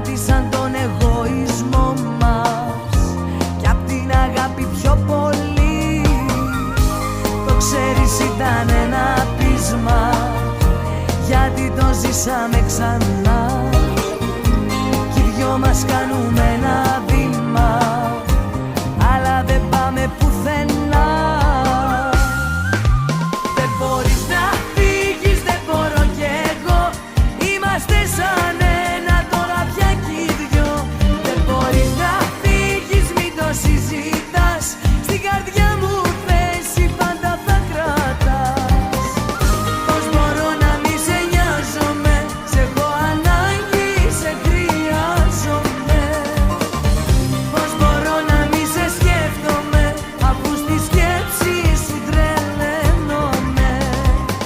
κράτησαν τον εγωισμό μας κι απ' την αγάπη πιο πολύ. Το ξέρεις ήταν ένα πείσμα, γιατί το ζήσαμε ξανά κι οι δυο μας κάνουμε